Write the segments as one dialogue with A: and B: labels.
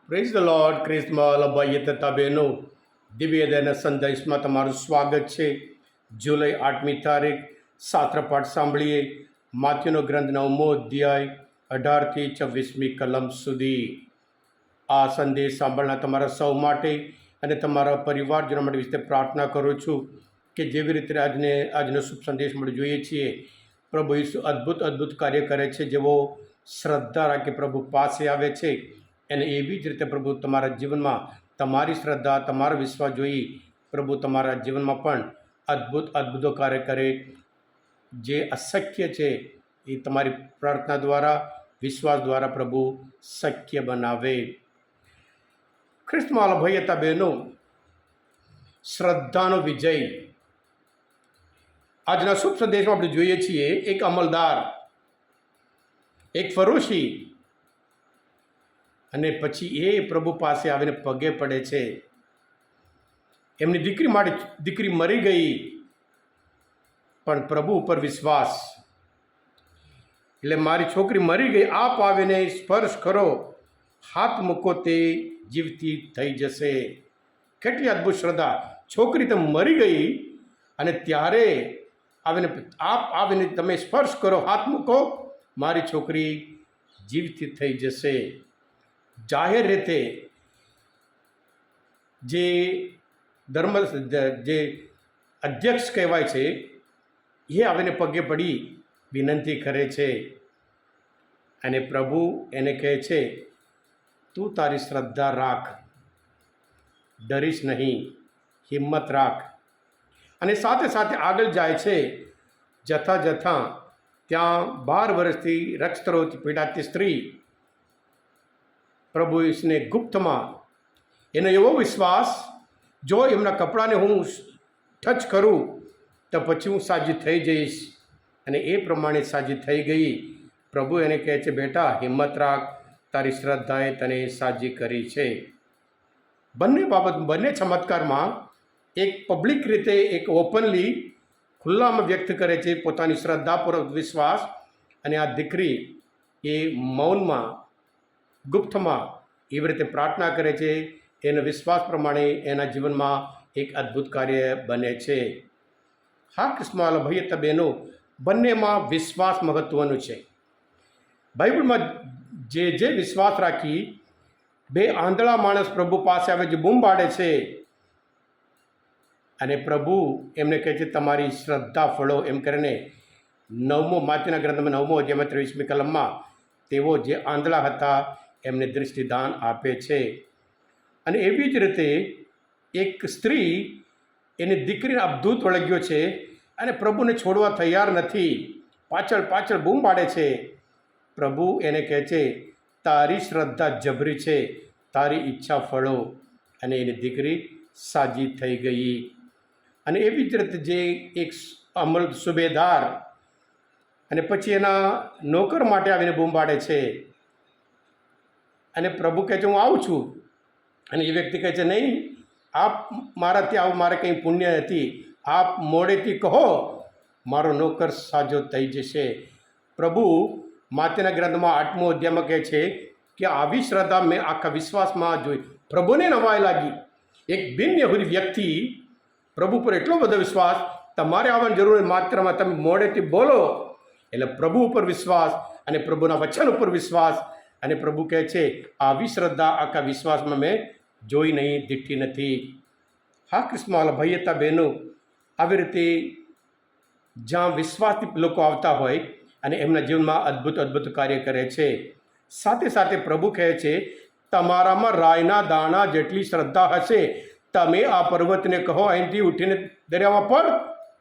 A: Praise the lord. Christmas ભાઈ તથા બહેનો, દિવ્યદયના સંદેશમાં તમારું સ્વાગત છે. જુલાઈ 8મી તારીખ શાસ્ત્ર પાઠ સાંભળીએ. માથ્યુનો ગ્રંથ 9મો અધ્યાય 18થી 26મી કલમ સુધી. આ સંદેશ સાંભળનાર તમારા સૌ માટે અને તમારા પરિવારજનો માટે વિશે પ્રાર્થના કરું છું કે જેવી રીતે આજનો શુભ સંદેશ માટે જોઈએ છીએ, પ્રભુ ઈસુ અદ્ભુત કાર્ય કરે છે. જેવો શ્રદ્ધા રાખી પ્રભુ પાસે આવે છે, અને એવી જ રીતે પ્રભુ તમારા જીવનમાં તમારી શ્રદ્ધા, તમારો વિશ્વાસ જોઈ પ્રભુ તમારા જીવનમાં પણ અદ્ભુતો કાર્ય કરે. જે અશક્ય છે એ તમારી પ્રાર્થના દ્વારા, વિશ્વાસ દ્વારા પ્રભુ શક્ય બનાવે. ખ્રિસ્તમાં ભાઈ હતા બહેનો, શ્રદ્ધાનો વિજય. આજના શુભ સંદેશમાં આપણે જોઈએ છીએ એક અમલદાર, એક ફરોશી, અને પછી એ પ્રભુ પાસે આવીને પગે પડે છે. એમની દીકરી મરી ગઈ, પણ પ્રભુ ઉપર વિશ્વાસ. એટલે મારી છોકરી મરી ગઈ, આપ આવીને સ્પર્શ કરો, હાથ મૂકો, તે જીવતી થઈ જશે. કેટલી અદ્ભુત શ્રદ્ધા! છોકરી તો મરી ગઈ અને ત્યારે આપ આવીને તમે સ્પર્શ કરો, હાથ મૂકો, મારી છોકરી જીવતી થઈ જશે. જાહેર રીતે જે જે અધ્યક્ષ કહેવાય છે, એ આવીને પગે પડી વિનંતી કરે છે, અને પ્રભુ એને કહે છે, તું તારી શ્રદ્ધા રાખ, ડરીશ નહીં, હિંમત રાખ. અને સાથે સાથે આગળ જાય છે. જતાં ત્યાં 12 વર્ષથી રક્તસ્ત્રોતથી પીડાતી સ્ત્રી, પ્રભુ ઈસુને ગુપ્તમાં એનો એવો વિશ્વાસ, જો એમના કપડાને હું ટચ કરું તો પછી હું સાજી થઈ જઈશ. અને એ પ્રમાણે સાજી થઈ ગઈ. પ્રભુ એને કહે છે, બેટા હિંમત રાખ, તારી શ્રદ્ધાએ તને સાજી કરી છે. બંને ચમત્કારમાં એક પબ્લિક રીતે, એક ઓપનલી ખુલ્લામાં વ્યક્ત કરે છે પોતાની શ્રદ્ધાપૂર્વક વિશ્વાસ, અને આ દીકરી એ મૌનમાં, ગુપ્તમાં એવી રીતે પ્રાર્થના કરે છે. એના વિશ્વાસ પ્રમાણે એના જીવનમાં એક અદ્ભુત કાર્ય બને છે. હા ક્રિસ્મસ ભાઈ હતા બહેનો, બંનેમાં વિશ્વાસ મહત્ત્વનું છે. બાઇબલમાં જે વિશ્વાસ રાખી 2 આંધળા માણસ પ્રભુ પાસે આવે, જે બૂમ પાડે છે, અને પ્રભુ એમને કહે છે, તમારી શ્રદ્ધા ફળો, એમ કરીને માથ્યુના ગ્રંથમાં 9મો અધ્યાયમાં 23મી કલમમાં તેઓ જે આંધળા હતા એમને દૃષ્ટિદાન આપે છે. અને એવી જ રીતે એક સ્ત્રી, એની દીકરીને અબધૂત વળગ્યો છે, અને પ્રભુને છોડવા તૈયાર નથી, પાછળ બૂમ પાડે છે. પ્રભુ એને કહે છે, તારી શ્રદ્ધા જબરી છે, તારી ઈચ્છા ફળો. અને એની દીકરી સાજી થઈ ગઈ. અને એવી જ રીતે જે એક સુબેદાર, અને પછી એના નોકર માટે આવીને બૂમ પાડે છે, અને પ્રભુ કહે છે, હું આવું છું. અને એ વ્યક્તિ કહે છે, નહીં, આપ મારાથી આવું, મારે કંઈ પુણ્ય નથી, આપ મોડેથી કહો, મારો નોકર સાજો થઈ જશે. પ્રભુ માથ્યુના ગ્રંથમાં 8મો અધ્યાયમાં કહે છે કે આવી શ્રદ્ધા મેં આખા વિશ્વાસમાં જોઈ. પ્રભુને નવાઈ લાગી. એક બિન યહૂદી વ્યક્તિ, પ્રભુ પર એટલો બધો વિશ્વાસ, તમારે આવવાની જરૂર નથી, માત્રમાં તમે મોડેથી બોલો. એટલે પ્રભુ ઉપર વિશ્વાસ, અને પ્રભુના વચન ઉપર વિશ્વાસ. અને પ્રભુ કહે છે, આવી શ્રદ્ધા આખા વિશ્વાસમાં મેં જોઈ નહીં, દીઠી નથી. હા ક્રિસ્મસ ભાઈ હતા બહેનો, આવી રીતે જ્યાં વિશ્વાસથી લોકો આવતા હોય અને એમના જીવનમાં અદ્ભુત કાર્ય કરે છે. સાથે સાથે પ્રભુ કહે છે, તમારામાં રાઈના દાણા જેટલી શ્રદ્ધા હશે, તમે આ પર્વતને કહો, અહીંથી ઉઠીને દરિયામાં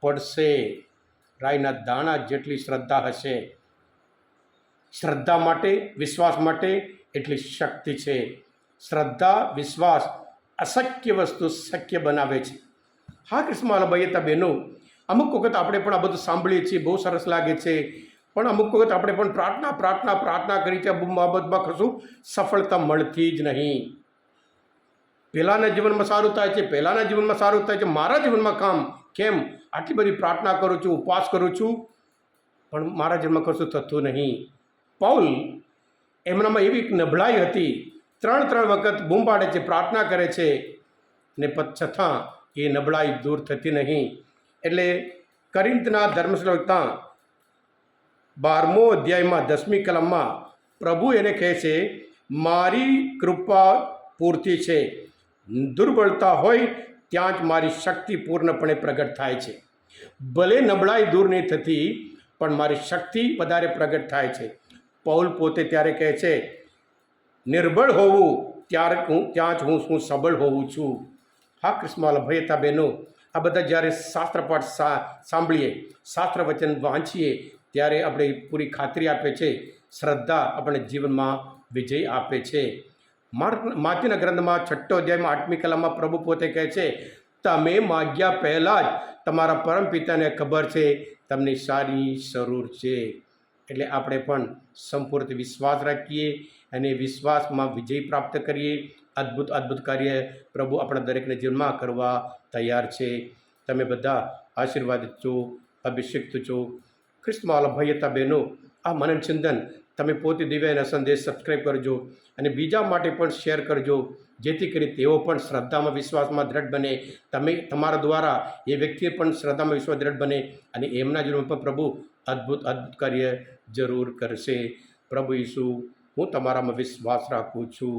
A: પડશે. રાઈના દાણા જેટલી શ્રદ્ધા હશે. શ્રદ્ધા માટે, વિશ્વાસ માટે એટલી શક્તિ છે. શ્રદ્ધા, વિશ્વાસ અશક્ય વસ્તુ શક્ય બનાવે છે. હા ક્રિસ્મસ ભાઈ હતા બહેનો, અમુક વખત આપણે પણ આ બધું સાંભળીએ છીએ, બહુ સરસ લાગે છે, પણ અમુક વખત આપણે પણ પ્રાર્થના કરી છે, બાબતમાં કશું સફળતા મળતી જ નહીં. પહેલાંના જીવનમાં સારું થાય છે, મારા જીવનમાં કેમ આટલી બધી પ્રાર્થના કરું છું, ઉપવાસ કરું છું, પણ મારા જીવનમાં કશું થતું નહીં. પૌલ, એમનામાં એવી એક નબળાઈ હતી, ત્રણ વખત બૂમ પાડે છે, પ્રાર્થના કરે છે, ને છતાં એ નબળાઈ દૂર થતી નહીં. એટલે કરિંથના ધર્મશ્લોકના 12મો અધ્યાયમાં 10મી કલમમાં પ્રભુ એને કહે છે, મારી કૃપા પૂરતી છે, દુર્બળતા હોય ત્યાં જ મારી શક્તિ પૂર્ણપણે પ્રગટ થાય છે. ભલે નબળાઈ દૂર નહીં થતી, પણ મારી શક્તિ વધારે પ્રગટ થાય છે. પૌલ પોતે ત્યારે કહે છે, નિર્બળ હોવું ત્યાં જ હું સબળ હોઉં છું. હા કૃષ્ણવાલા ભાઈ હતા બહેનો, આ બધા જ્યારે શાસ્ત્ર પાઠ સાંભળીએ, શાસ્ત્ર વચન વાંચીએ, ત્યારે આપણે પૂરી ખાતરી આપે છે, શ્રદ્ધા આપણે જીવનમાં વિજય આપે છે. માથીના ગ્રંથમાં 6 અધ્યાયમાં 8મી કલમમાં પ્રભુ પોતે કહે છે, તમે માગ્યા પહેલાં જ તમારા પરમપિતાને ખબર છે તમને સારી જરૂર છે. એટલે આપણે પણ સંપૂર્ણ વિશ્વાસ રાખીએ અને વિશ્વાસમાં વિજય પ્રાપ્ત કરીએ. અદ્ભુત કાર્ય પ્રભુ આપણા દરેકને જીવનમાં કરવા તૈયાર છે. તમે બધા આશીર્વાદિત છો, અભિષિક્ત છો. ખ્રિસ્તમાં ભાઈ હતા બહેનો, આ મનન ચિંતન તમે પોતે દિવ્યના સંદેશ સબસ્ક્રાઈબ કરજો અને બીજા માટે પણ શેર કરજો, જેથી કરી તેઓ પણ શ્રદ્ધામાં વિશ્વાસમાં દ્રઢ બને. તમારા દ્વારા એ વ્યક્તિ પણ શ્રદ્ધામાં વિશ્વાસ દ્રઢ બને અને એમના જીવનમાં પણ પ્રભુ અદ્ભુત કાર્ય જરૂર કરશે. પ્રભુ ઈસુ, હું તમારામાં વિશ્વાસ રાખું છું.